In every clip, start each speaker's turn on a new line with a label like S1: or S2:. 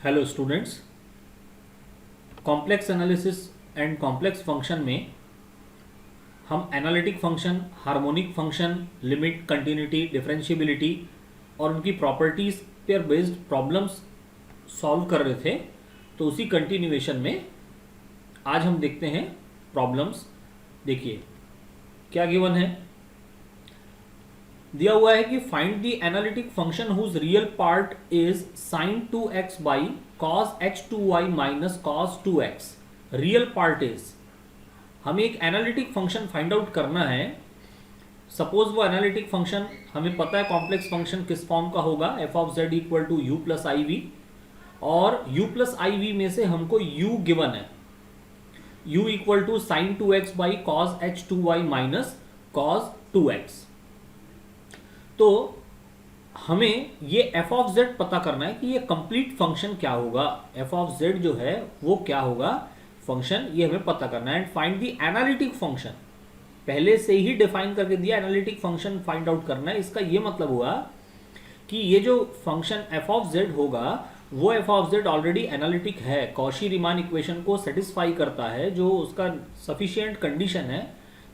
S1: Hello students, complex analysis and complex function में हम analytic function, harmonic function, limit, continuity, differentiability और उनकी properties पर बेस्ड प्रॉब्लम्स सॉल्व कर रहे थे। तो उसी कंटिन्यूएशन में आज हम देखते हैं प्रॉब्लम्स। देखिए क्या गिवन है, दिया हुआ है कि find the analytic function whose real part is sin 2x by cos h2y minus cos 2x। Real part is, हमें एक एनालिटिक फंक्शन फाइंड आउट करना है। सपोज वो एनालिटिक फंक्शन हमें पता है कॉम्प्लेक्स फंक्शन किस फॉर्म का होगा, f of z equal to u plus i v, और u प्लस आई वी में से हमको u गिवन है, u equal to sine 2x by cos h2y minus cos 2x। तो हमें ये f ऑफ z पता करना है कि ये कंप्लीट फंक्शन क्या होगा, f ऑफ z जो है वो क्या होगा फंक्शन, ये हमें पता करना है। And find the analytic function, पहले से ही डिफाइन करके दिया, एनालिटिक फंक्शन फाइंड आउट करना है। इसका ये मतलब हुआ कि ये जो फंक्शन f ऑफ z होगा वो f of z already analytic है, कॉशी रीमान इक्वेशन को सेटिस्फाई करता है, जो उसका सफिशिएंट कंडीशन है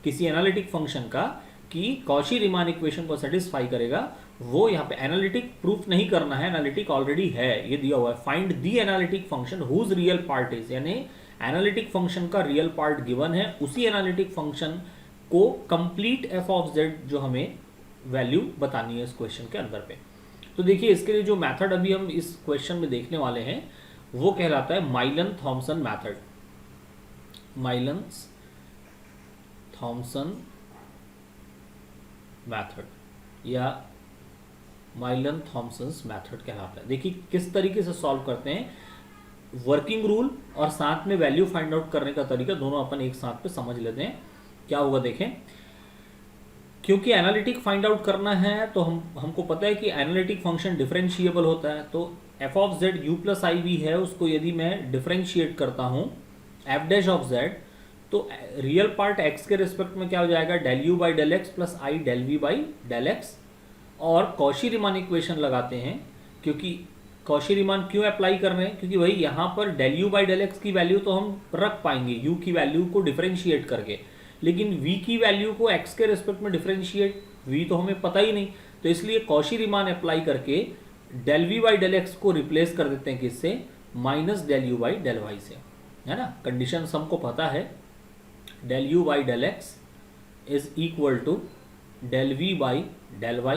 S1: किसी एनालिटिक फंक्शन का कि कॉशी रीमान इक्वेशन को सेटिस्फाई करेगा। वो यहाँ पे एनालिटिक प्रूफ नहीं करना है, एनालिटिक ऑलरेडी है, ये दिया हुआ है। Find the analytic function whose real part is, यानी एनालिटिक फंक्शन का रियल पार्ट गिवन है, उसी एनालिटिक फंक्शन को कंप्लीट एफ ऑफ जेड जो हमें वैल्यू बतानी है इस क्वेश्चन के अंदर पे। तो देखिए इसके लिए जो मैथड अभी हम इस क्वेश्चन में देखने वाले हैं वो कहलाता है Milne Thomson method. Milne Thomson method या माइलन थॉमसन्स मैथड कहलाता है। देखिए किस तरीके से सॉल्व करते हैं, वर्किंग रूल और साथ में वैल्यू फाइंड आउट करने का तरीका दोनों अपन एक साथ पे समझ लेते हैं क्या होगा। देखें, क्योंकि एनालिटिक फाइंड आउट करना है तो हमको पता है कि एनालिटिक फंक्शन डिफरेंशिएबल होता है। तो f of z u plus i v है, उसको यदि मैं डिफरेंशिएट करता हूं एफ डैश ऑफ जेड, तो रियल पार्ट x के रिस्पेक्ट में क्या हो जाएगा, del u by del x plus i del v by del x. और कॉशी रीमान इक्वेशन लगाते हैं, क्योंकि कॉशी रीमान क्यों अप्लाई कर रहे हैं, क्योंकि भाई यहाँ पर del u by del x की वैल्यू तो हम रख पाएंगे u की वैल्यू को डिफरेंशिएट करके, लेकिन v की वैल्यू को x के रिस्पेक्ट में डिफरेंशिएट, v तो हमें पता ही नहीं, तो इसलिए कॉशी रीमान अप्लाई करके del v by del x को रिप्लेस कर देते हैं किससे, minus del u by del y से, है ना। कंडीशन हमको पता है, del u by del x is equal to del v by del y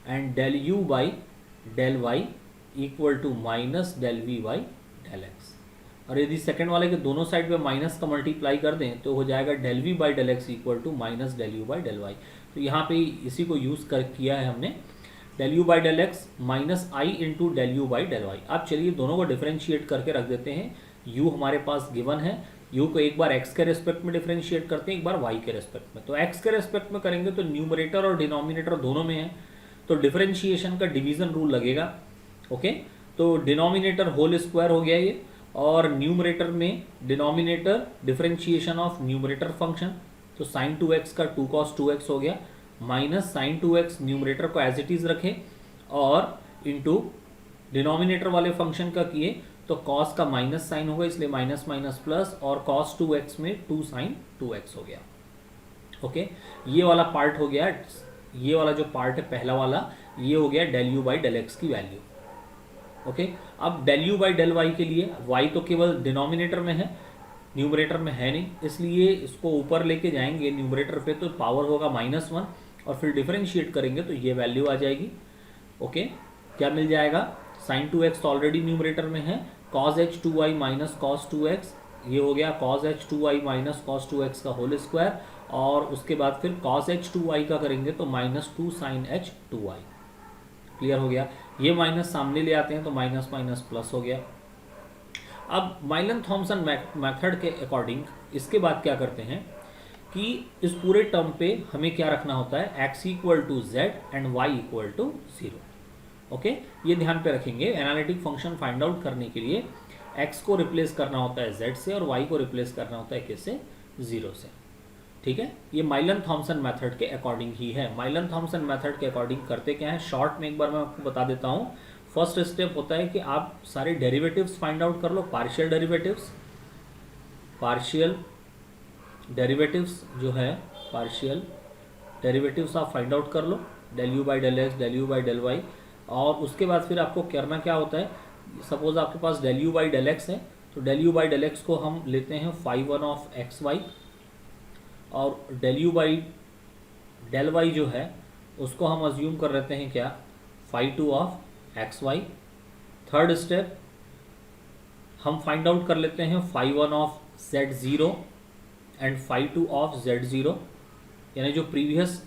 S1: and del u by del y equal to minus del v by del x। और यदि second वाले के दोनों साइड पे माइनस का मल्टीप्लाई कर दें तो हो जाएगा del v by del x equal to minus del u by del y। तो यहाँ पे इसी को यूज़ कर किया है हमने, del u by del x minus I into del u by del y। अब चलिए दोनों को डिफरेंशिएट करके रख देते हैं। u हमारे पास गिवन है, u को एक बार x के रेस्पेक्ट में डिफरेंशिएट करते हैं, एक बार y के रेस्पेक्ट में। तो x के रेस्पेक्ट में करेंगे तो न्यूमरेटर और डिनोमिनेटर दोनों में है, तो डिफरेंशिएशन का डिवीजन रूल लगेगा। ओके, तो डिनोमिनेटर होल स्क्वायर हो गया ये, और न्यूमरेटर में denominator differentiation of numerator function, तो साइन 2x का 2 cos 2x हो गया, माइनस साइन 2x न्यूमरेटर को एज इट इज रखे और इंटू डिनोमिनेटर वाले फंक्शन का किए तो cos का माइनस साइन होगा, इसलिए माइनस माइनस प्लस, और cos 2x में 2 sin 2x हो गया। ओके, ये वाला पार्ट हो गया, ये वाला जो पार्ट है पहला वाला, ये हो गया del u by del x की वैल्यू। ओके, अब del u by del y के लिए y तो केवल डिनोमिनेटर में है, न्यूमरेटर में है नहीं, इसलिए इसको ऊपर लेके जाएंगे न्यूमरेटर पे तो पावर होगा -1, और फिर डिफरेंशिएट करेंगे तो ये वैल्यू आ जाएगी। ओके, क्या मिल जाएगा, साइन 2x तो ऑलरेडी न्यूमरेटर में है, cos h2y minus cos 2x, ये हो गया cos h2y minus cos 2x का होल स्क्वायर, और उसके बाद फिर cos h2y का करेंगे तो माइनस 2 sin h2y। क्लियर हो गया, ये माइनस सामने ले आते हैं तो माइनस माइनस प्लस हो गया। अब माइलन थॉमसन मैथड के अकॉर्डिंग इसके बाद क्या करते हैं कि इस पूरे टर्म पे हमें क्या रखना होता है, x equal to z and y equal to 0। Okay, ये ध्यान पे रखेंगे, एनालिटिक फंक्शन फाइंड आउट करने के लिए x को रिप्लेस करना होता है z से और y को रिप्लेस करना होता है किससे, 0 से। ठीक है, ये माइलन थॉमसन मेथड के अकॉर्डिंग ही है। माइलन थॉमसन मेथड के अकॉर्डिंग करते क्या है, शॉर्ट में एक बार मैं आपको बता देता हूँ। फर्स्ट स्टेप होता है कि आप सारे डेरिवेटिव्स फाइंड आउट कर लो, पार्शियल डेरिवेटिव्स जो है, पार्शियल डेरिवेटिव्स आप फाइंड आउट कर लो, del u by del x, del u by del y. और उसके बाद फिर आपको करना क्या होता है, सपोज आपके पास del u by del x है, तो del u by del x को हम लेते हैं phi one of x y, और del u by del y जो है उसको हम अज्यूम कर लेते हैं क्या, phi two of x y. Third step हम फाइंड आउट कर लेते हैं phi one of z zero and phi two of z zero, यानी जो प्रीवियस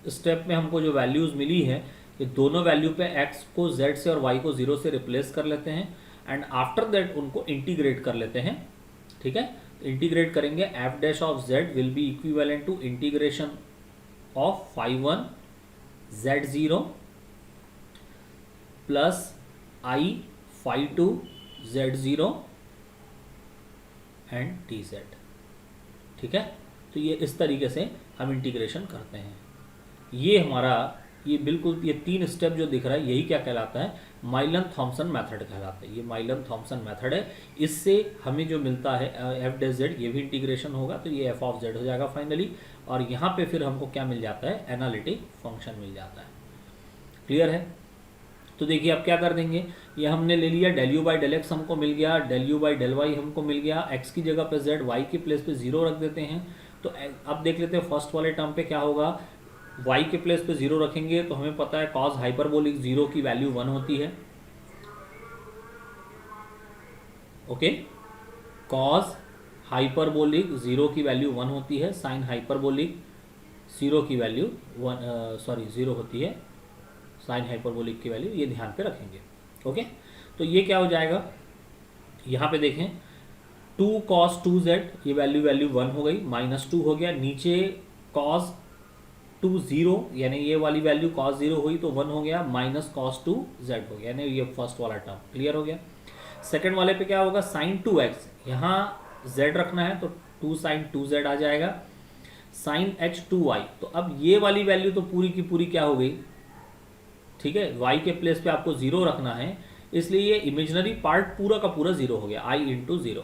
S1: स्टेप में हमको जो वैल्यूज़ मिली है, ये दोनों वैल्यू पे x को z से और y को 0 से रिप्लेस कर लेते हैं एंड आफ्टर दैट उनको इंटीग्रेट कर लेते हैं। ठीक है, इंटीग्रेट करेंगे, f dash of z will be equivalent to integration of phi one z zero plus i phi two z zero and t z. ठीक है, तो ये इस तरीके से हम इंटीग्रेशन करते हैं। ये हमारा ये बिल्कुल ये तीन स्टेप जो दिख रहा है यही क्या कहलाता है, माइलन थॉमसन मेथड कहलाता है। ये माइलन थॉमसन मेथड है, इससे हमें जो मिलता है एफ डैश जेड, ये भी इंटीग्रेशन होगा तो ये एफ ऑफ जेड हो जाएगा फाइनली, और यहाँ पे फिर हमको क्या मिल जाता है, एनालिटिक फंक्शन मिल जाता है। क्लियर है? तो देखिए अब क्या कर देंगे, ये हमने ले लिया del u by del x हमको मिल गया, del u by del y हमको मिल गया, एक्स की जगह पे जेड, वाई की प्लेस पे 0 रख देते हैं। तो अब देख लेते हैं फर्स्ट वाले टर्म पे क्या होगा, y के प्लेस पे 0 रखेंगे तो हमें पता है cos हाइपरबोलिक 0 की वैल्यू 1 होती है। ओके, cos हाइपरबोलिक 0 की वैल्यू 1 होती है, sin हाइपरबोलिक 0 की वैल्यू 0 होती है, sin हाइपरबोलिक की वैल्यू, ये ध्यान पे रखेंगे। ओके, तो ये क्या हो जाएगा, यहाँ पे देखें 2 cos 2z, ये वैल्यू 1 हो गई, -2 हो गया, नीचे cos 2 0, यानी ये वाली वैल्यू cos 0 हुई तो 1 हो गया, माइनस cos 2 z हो गया, यानी ये फर्स्ट वाला टर्म क्लियर हो गया। सेकंड वाले पे क्या होगा, sin 2x, यहाँ z रखना है तो 2 sin 2z आ जाएगा, sin h 2y, तो अब ये वाली वैल्यू तो पूरी की पूरी क्या हो गई, ठीक है, y के प्लेस पे आपको 0 रखना है, इसलिए ये इमेजिनरी पार्ट पूरा का पूरा 0 हो गया, i इंटू 0,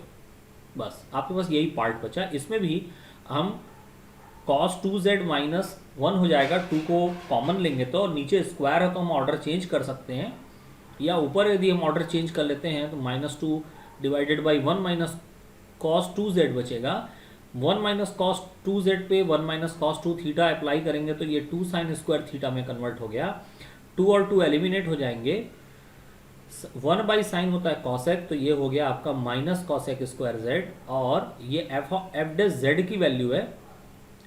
S1: बस आपके पास यही पार्ट बचा। इसमें भी हम cos 2z माइनस 1 हो जाएगा, 2 को कॉमन लेंगे तो, और नीचे स्क्वायर है तो हम ऑर्डर चेंज कर सकते हैं, या ऊपर यदि हम ऑर्डर चेंज कर लेते हैं तो -2 divided by 1 minus cos 2z बचेगा, 1 माइनस cos 2z पे 1 माइनस cos 2 थीटा अप्लाई करेंगे तो ये 2 साइन स्क्वायर थीटा में कन्वर्ट हो गया, 2 और 2 एलिमिनेट हो जाएंगे, 1 बाई साइन होता है cosec, तो ये हो गया आपका माइनस cosec स्क्वायर जेड, और ये एफ डैश जेड की वैल्यू है।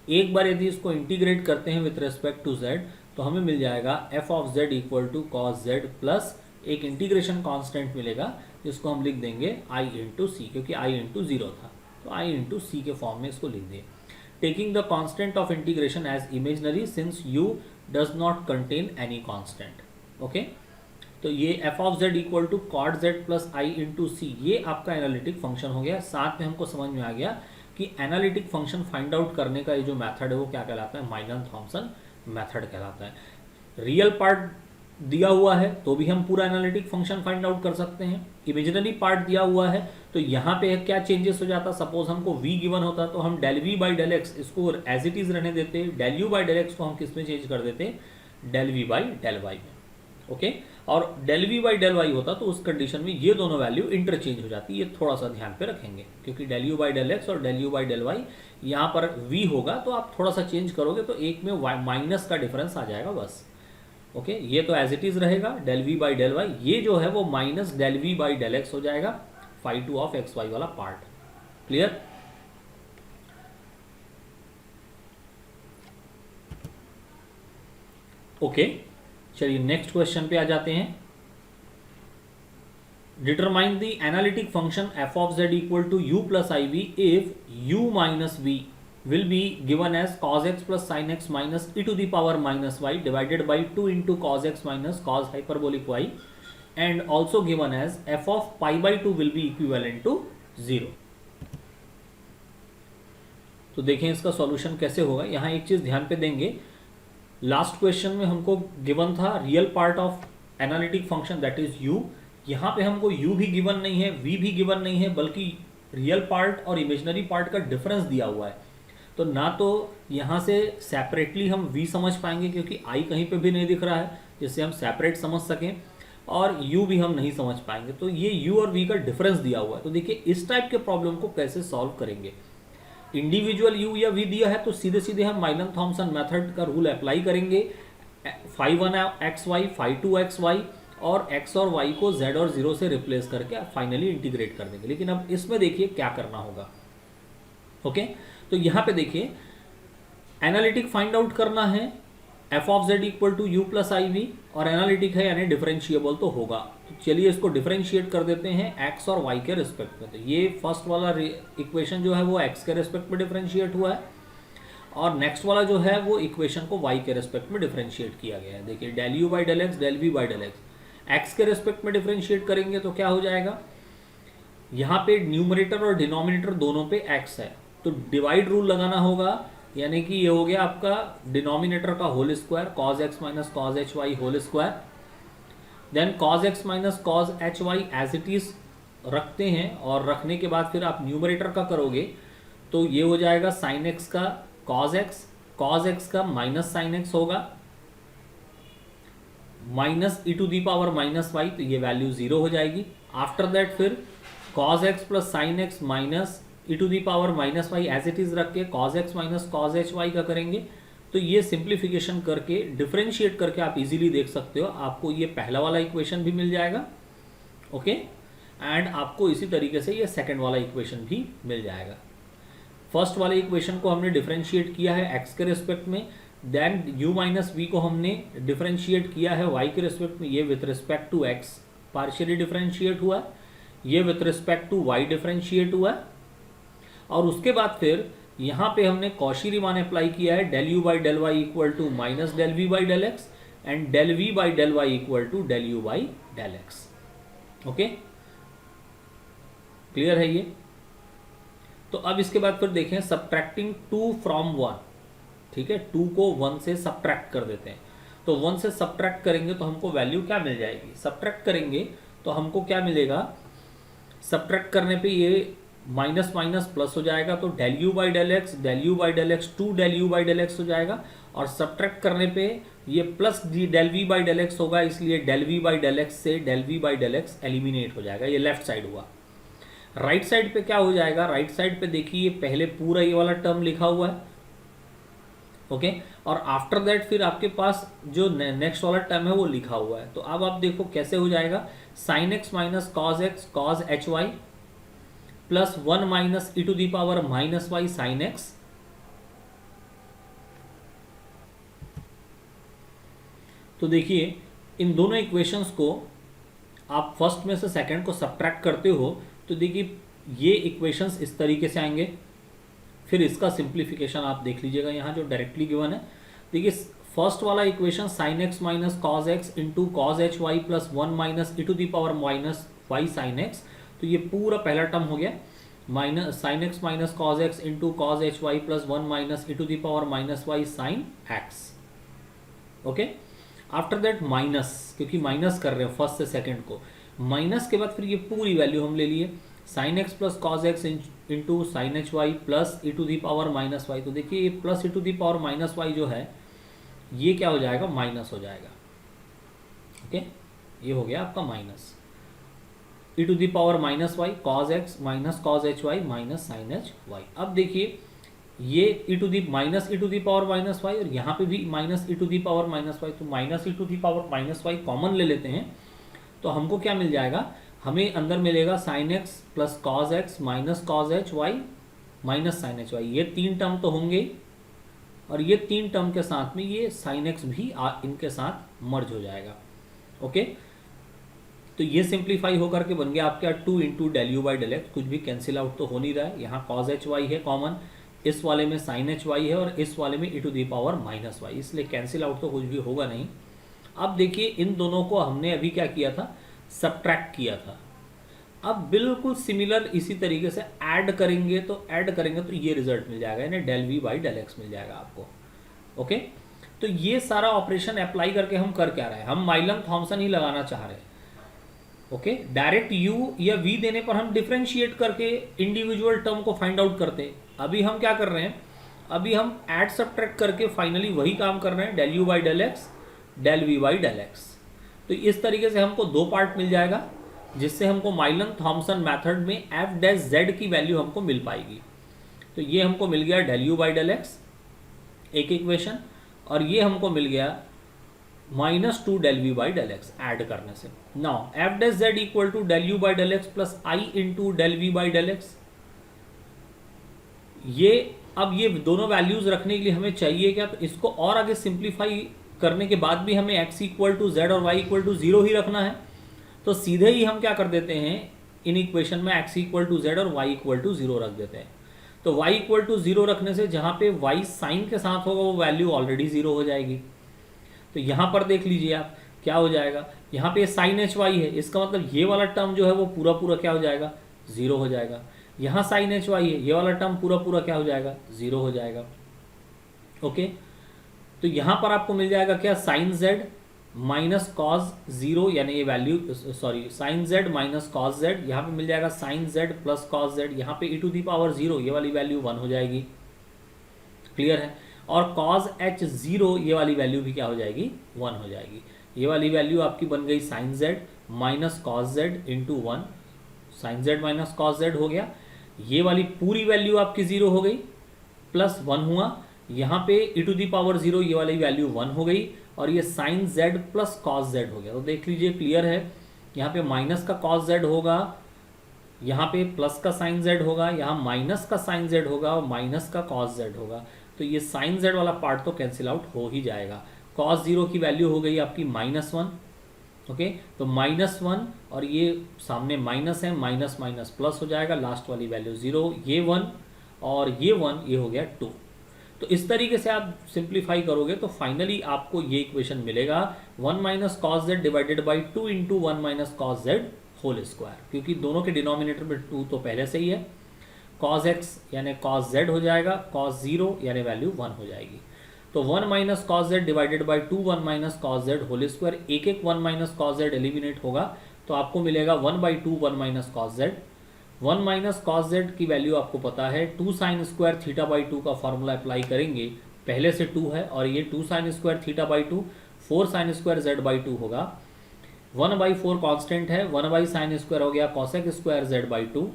S1: एक बार यदि इसको इंटीग्रेट करते हैं विथ रेस्पेक्ट टू z तो हमें मिल जाएगा f of z equal to cos z plus एक इंटीग्रेशन कांस्टेंट मिलेगा जिसको हम लिख देंगे i इंटू सी, क्योंकि i इंटू 0 था तो i इंटू सी के फॉर्म में इसको लिख दिए। Taking the constant of integration as imaginary since u does not contain any constant. Okay, तो ये f of z equal to cot z plus i into c, ये आपका एनालिटिक फंक्शन हो गया। साथ में हमको समझ में आ गया कि एनालिटिक फंक्शन फाइंड आउट करने का ये जो मेथड है वो क्या कहलाता है, माइलन थॉमसन मेथड कहलाता है। रियल पार्ट दिया हुआ है तो भी हम पूरा एनालिटिक फंक्शन फाइंड आउट कर सकते हैं, इमेजिनरी पार्ट दिया हुआ है तो यहाँ पे क्या चेंजेस हो जाता, सपोज हमको v गिवन होता तो हम del v by del x इसको एज इट इज रहने देते, del u by del x को हम किस में चेंज कर देते, del v by del y में। ओके, और del v by del y होता तो उस कंडीशन में ये दोनों वैल्यू इंटरचेंज हो जाती, ये थोड़ा सा ध्यान पे रखेंगे, क्योंकि del u by del x और del u by del y यहाँ पर v होगा तो आप थोड़ा सा चेंज करोगे तो एक में माइनस का डिफरेंस आ जाएगा बस। ओके, ये तो एज इट इज रहेगा del v by del y, ये जो है वो minus del v by del x हो जाएगा, phi two of x y वाला पार्ट। क्लियर? ओके, चलिए नेक्स्ट क्वेश्चन पे आ जाते हैं। Determine the analytic function f of z equal to u plus i v if u minus v will be given as cos x plus sin x minus e to the power minus y divided by 2 into cos x minus cos hyperbolic y and also given as f of pi by 2 will be equivalent to 0। तो देखें इसका solution कैसे होगा। यहाँ एक चीज ध्यान पे देंगे, लास्ट क्वेश्चन में हमको गिवन था real part of analytic function that is u। यहाँ पे हमको u भी गिवन नहीं है, v भी गिवन नहीं है, बल्कि रियल पार्ट और इमेजिनरी पार्ट का डिफरेंस दिया हुआ है। तो ना तो यहाँ से सेपरेटली हम v समझ पाएंगे क्योंकि i कहीं पे भी नहीं दिख रहा है जिससे हम सेपरेट समझ सकें, और u भी हम नहीं समझ पाएंगे। तो ये u और v का डिफरेंस दिया हुआ है। तो देखिए इस टाइप के प्रॉब्लम को कैसे सॉल्व करेंगे। इंडिविजुअल u या v दिया है तो सीधे सीधे हम माइलन थॉमसन मेथड का रूल अप्लाई करेंगे। Phi 1 x y, phi 2 x y, और x और y को z और 0 से रिप्लेस करके फाइनली इंटीग्रेट कर देंगे। लेकिन अब इसमें देखिए क्या करना होगा। ओके, तो यहाँ पे देखिए एनालिटिक फाइंड आउट करना है, f of z equal to u plus i v, और एनालिटिक है यानी डिफरेंशिएबल तो होगा। तो चलिए इसको डिफरेंशिएट कर देते हैं x और y के रिस्पेक्ट में। तो ये फर्स्ट वाला इक्वेशन जो है वो x के रिस्पेक्ट में डिफरेंशिएट हुआ है, और नेक्स्ट वाला जो है वो इक्वेशन को y के रिस्पेक्ट में डिफरेंशिएट किया गया है। देखिए del u by del x, del v by del x, x के रिस्पेक्ट में डिफरेंशिएट करेंगे तो क्या हो जाएगा, यहाँ पे न्यूमरेटर और डिनोमिनेटर दोनों पे x है, तो डिवाइड रूल लगाना होगा, यानी कि ये हो गया आपका डिनोमिनेटर का whole square cos x minus cos h y whole square, then cos x minus cos h y as it is रखते हैं, और रखने के बाद फिर आप न्यूमरेटर का करोगे तो ये हो जाएगा sin x का cos x का माइनस sin x होगा, minus e to the power minus y, तो ये वैल्यू 0 हो जाएगी। आफ्टर दैट फिर cos x plus sin x minus e to the power minus y as it is रख के cos x minus cos h y का करेंगे। तो ये सिंप्लीफिकेशन करके डिफरेंशिएट करके आप इजीली देख सकते हो, आपको ये पहला वाला इक्वेशन भी मिल जाएगा। ओके, एंड आपको इसी तरीके से ये सेकंड वाला इक्वेशन भी मिल जाएगा। फर्स्ट वाले इक्वेशन को हमने डिफरेंशिएट किया है x के रिस्पेक्ट में, देन u माइनस वी को हमने डिफरेंशिएट किया है y के रिस्पेक्ट में, ये with respect to x partially differentiate हुआ है, ये with respect to y differentiate हुआ है, और उसके बाद फिर यहाँ पे हमने कॉशी रीमान अप्लाई किया है, del u by del y equal to minus del v by del x, and del v by del y equal to del u by del x. Okay, clear है ये। तो अब इसके बाद फिर देखें सब्ट्रैक्टिंग 2 फ्रॉम 1, ठीक है, 2 को 1 से सब्ट्रैक्ट कर देते हैं। तो 1 से सब्ट्रैक्ट करेंगे तो हमको वैल्यू क्या मिल जाएगी, सब्ट्रैक्ट करेंगे तो हमको क्या मिलेगा, सब्ट्रैक्ट करने पे ये माइनस माइनस प्लस हो जाएगा, तो del u by del x, del u by del x two del u by del x हो जाएगा, और सब्ट्रैक्ट करने पे ये plus del v by del x होगा, इसलिए del v by del x से del v by del x eliminate हो जाएगा। ये लेफ्ट साइड हुआ। राइट साइड पे क्या हो जाएगा, राइट साइड पे देखिए पहले पूरा ये वाला टर्म लिखा हुआ है, ओके, और आफ्टर दैट फिर आपके पास जो नेक्स्ट वाला टर्म है वो लिखा हुआ है। तो अब आप देखो कैसे हो जाएगा, sin x minus cos x cos h y plus 1 minus e to the power minus y sin x, तो देखिए इन दोनों इक्वेशंस को आप फर्स्ट में से सेकंड को सब्ट्रैक्ट करते हो तो देखिए ये इक्वेशंस इस तरीके से आएंगे। फिर इसका सिंप्लीफिकेशन आप देख लीजिएगा यहाँ जो डायरेक्टली गिवन है। देखिए फर्स्ट वाला equation sin x minus cos x into cos h y plus 1 minus e to the power minus y sin x, तो ये पूरा पहला टर्म हो गया, minus sin x minus cos x into cos h y plus 1 minus e to the power minus y sin x. Okay, after that minus, क्योंकि minus कर रहे हैं फर्स्ट से सेकंड को, माइनस के बाद फिर ये पूरी वैल्यू हम ले लिए sin x plus cos x into sin h y plus e to the power minus y. तो देखिए ये plus e to the power minus y जो है ये क्या हो जाएगा, माइनस हो जाएगा। ओके, ये हो गया आपका minus e to the power minus y cos x minus cos h y minus sign h y. अब देखिए ये e to the minus e to the power minus y और यहाँ पे भी minus e to the power minus y, तो minus e to the power minus y common ले लेते हैं तो हमको क्या मिल जाएगा, हमें अंदर मिलेगा sin x plus cos x minus cos h y minus sign h y. ये तीन टर्म तो होंगे और ये तीन टर्म के साथ में ये साइन एक्स भी इनके साथ मर्ज हो जाएगा। ओके, तो ये सिंप्लीफाई होकर के बन गया आपका 2 into del u by del x, कुछ भी कैंसिल आउट तो हो नहीं रहा है। यहाँ कॉज एच वाई है कॉमन, इस वाले में साइन एच वाई है और इस वाले में e to the power minus y, इसलिए कैंसिल आउट तो कुछ भी होगा नहीं। अब देखिए इन दोनों को हमने अभी क्या किया था, सब्ट्रैक्ट किया था। अब बिल्कुल सिमिलर इसी तरीके से ऐड करेंगे तो ये रिजल्ट मिल जाएगा, यानी del v by del x मिल जाएगा आपको। ओके, तो ये सारा ऑपरेशन अप्लाई करके हम कर क्या रहे हैं, हम माइलन थॉमसन ही लगाना चाह रहे हैं। ओके, डायरेक्ट u या v देने पर हम डिफरेंशिएट करके इंडिविजुअल टर्म को फाइंड आउट करते। अभी हम क्या कर रहे हैं, अभी हम ऐड सब्ट्रैक्ट करके फाइनली वही काम कर रहे हैं, del u by del x del v by del x. तो इस तरीके से हमको दो पार्ट मिल जाएगा, जिससे हमको माइलन थॉमसन मेथड में एफ डैश जेड की वैल्यू हमको मिल पाएगी। तो ये हमको मिल गया del u by del x एक इक्वेशन, और ये हमको मिल गया -2 del v by del x add करने से। Now f dash z equal to del u by del x plus i into del v by del x. ये अब ये दोनों वैल्यूज रखने के लिए हमें चाहिए क्या, तो इसको और आगे सिंप्लीफाई करने के बाद भी हमें x इक्वल टू जेड और y इक्वल टू 0 ही रखना है। तो सीधे ही हम क्या कर देते हैं, इन इक्वेशन में x इक्वल टू जेड और y इक्वल टू 0 रख देते हैं। तो y इक्वल टू 0 रखने से जहाँ पे y साइन के साथ होगा वो वैल्यू ऑलरेडी 0 हो जाएगी। तो यहाँ पर देख लीजिए आप क्या हो जाएगा, यहाँ पे साइन एच वाई है, इसका मतलब ये वाला टर्म जो है वो पूरा पूरा क्या हो जाएगा, 0 हो जाएगा। यहाँ साइन एच वाई है, ये वाला टर्म पूरा पूरा क्या हो जाएगा, 0 हो जाएगा। ओके, तो यहाँ पर आपको मिल जाएगा क्या, साइन जेड माइनस कॉस 0, यानी ये value sorry sin z minus cos z, यहाँ पे मिल जाएगा sin z plus cos z, यहाँ पे e टू दी पावर 0 ये वाली वैल्यू 1 हो जाएगी। क्लियर है। और कॉस एच 0 ये वाली वैल्यू भी क्या हो जाएगी, 1 हो जाएगी। ये वाली वैल्यू आपकी बन गई sin z minus cos z into 1, sin z minus cos z हो गया। ये वाली पूरी वैल्यू आपकी 0 हो गई, प्लस 1 हुआ, यहाँ पे e टू दी पावर 0 ये वाली वैल्यू 1 हो गई, और ये sin z plus cos z हो गया। तो देख लीजिए क्लियर है, यहाँ पे माइनस का कॉस जेड होगा, यहाँ पे प्लस का साइन जेड होगा, यहाँ माइनस का साइन जेड होगा और माइनस का कॉस जेड होगा। तो ये साइन जेड वाला पार्ट तो कैंसिल आउट हो ही जाएगा। कॉस 0 की वैल्यू हो गई आपकी -1। ओके, तो -1 और ये सामने माइनस है, माइनस माइनस प्लस हो जाएगा, लास्ट वाली वैल्यू 0, ये 1 और ये 1, ये हो गया 2। तो इस तरीके से आप सिंप्लीफाई करोगे तो फाइनली आपको ये इक्वेशन मिलेगा 1 minus cos z divided by 2 into 1 minus cos z whole square, क्योंकि दोनों के डिनोमिनेटर में 2 तो पहले से ही है। कॉस एक्स यानी कॉस जेड हो जाएगा, कॉस 0 यानी वैल्यू 1 हो जाएगी। तो 1 minus cos z divided by 2 1 minus cos z whole square, एक एक 1 माइनस कॉस जेड एलिमिनेट होगा, तो आपको मिलेगा 1 by 2 1 minus cos Z. 1 minus cos Z की वैल्यू आपको पता है 2 साइन स्क्वायर थीटा बाई 2 का फॉर्मूला अप्लाई करेंगे, पहले से 2 है, और ये 2 sine square theta by 2 4 sine square Z by 2 होगा। 1 बाई 4 कॉन्स्टेंट है, 1 बाई साइन स्क्वायर हो गया कॉसेक स्क्वायर जेड बाई 2।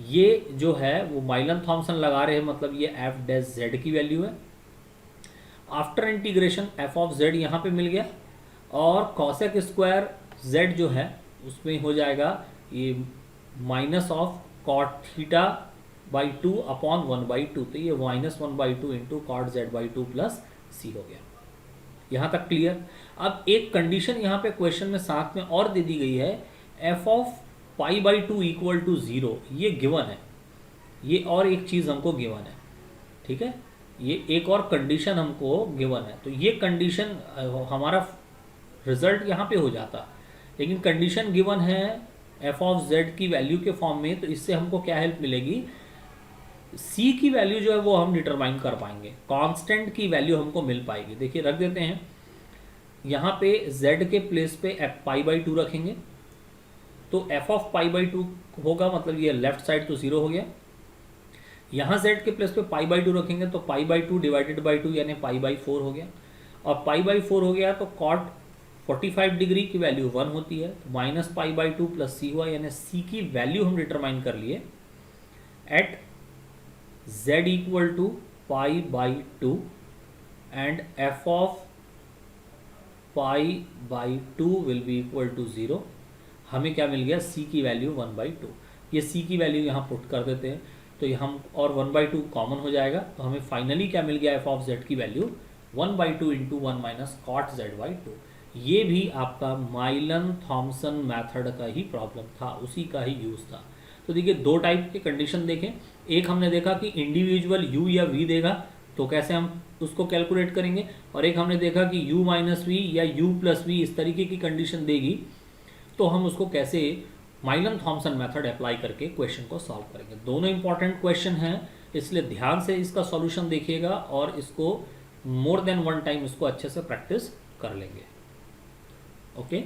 S1: ये जो है वो माइलन थॉमसन लगा रहे हैं, मतलब ये एफ डैश जेड की वैल्यू है। After integration F of Z यहाँ पे मिल गया, और कॉसेक स्क्वायर जेड जो है उसमें हो जाएगा ये minus of cot theta by 2 upon 1 by 2, तो ये -1 by 2 into cot z by 2 plus c हो गया। यहाँ तक क्लियर। अब एक कंडीशन यहाँ पे क्वेश्चन में साथ में और दे दी गई है, f of pi by 2 equal to 0, ये गिवन है, ये और एक चीज़ हमको गिवन है, ठीक है, ये एक और कंडीशन हमको गिवन है। तो ये कंडीशन हमारा रिजल्ट यहाँ पे हो जाता, लेकिन कंडीशन गिवन है एफ ऑफ जेड की वैल्यू के फॉर्म में, तो इससे हमको क्या हेल्प मिलेगी, सी की वैल्यू जो है वो हम डिटरमाइन कर पाएंगे, कांस्टेंट की वैल्यू हमको मिल पाएगी। देखिए रख देते हैं, यहाँ पे z के प्लेस पे एफ पाई बाई 2 रखेंगे, तो एफ ऑफ पाई बाई 2 होगा, मतलब ये लेफ्ट साइड तो 0 हो गया। यहाँ z के प्लेस पे पाई बाई 2 रखेंगे तो पाई बाई 2 डिवाइडेड बाई 2 यानी पाई बाई 4 हो गया, और पाई बाई 4 हो गया तो कॉट 45 डिग्री की वैल्यू 1 होती है, तो minus pi by 2 plus C हुआ, यानी सी की वैल्यू हम डिटरमाइन कर लिए at z equal to pi by 2 and F of pi by 2 will be equal to 0। हमें क्या मिल गया, सी की वैल्यू 1 बाई 2। ये सी की वैल्यू यहाँ पुट कर देते हैं, तो ये हम और 1 बाई 2 कॉमन हो जाएगा, तो हमें फाइनली क्या मिल गया, एफ ऑफ जेड की value 1 by 2 into 1 minus cot z by 2। ये भी आपका माइलन थॉमसन मेथड का ही प्रॉब्लम था, उसी का ही यूज़ था। तो देखिए दो टाइप के कंडीशन देखें, एक हमने देखा कि इंडिविजुअल u या v देगा तो कैसे हम उसको कैलकुलेट करेंगे, और एक हमने देखा कि u माइनस वी या u प्लस वी इस तरीके की कंडीशन देगी तो हम उसको कैसे माइलन थॉमसन मेथड अप्लाई करके क्वेश्चन को सॉल्व करेंगे। दोनों इंपॉर्टेंट क्वेश्चन हैं, इसलिए ध्यान से इसका सॉल्यूशन देखिएगा और इसको मोर देन वन टाइम इसको अच्छे से प्रैक्टिस कर लेंगे। ओके।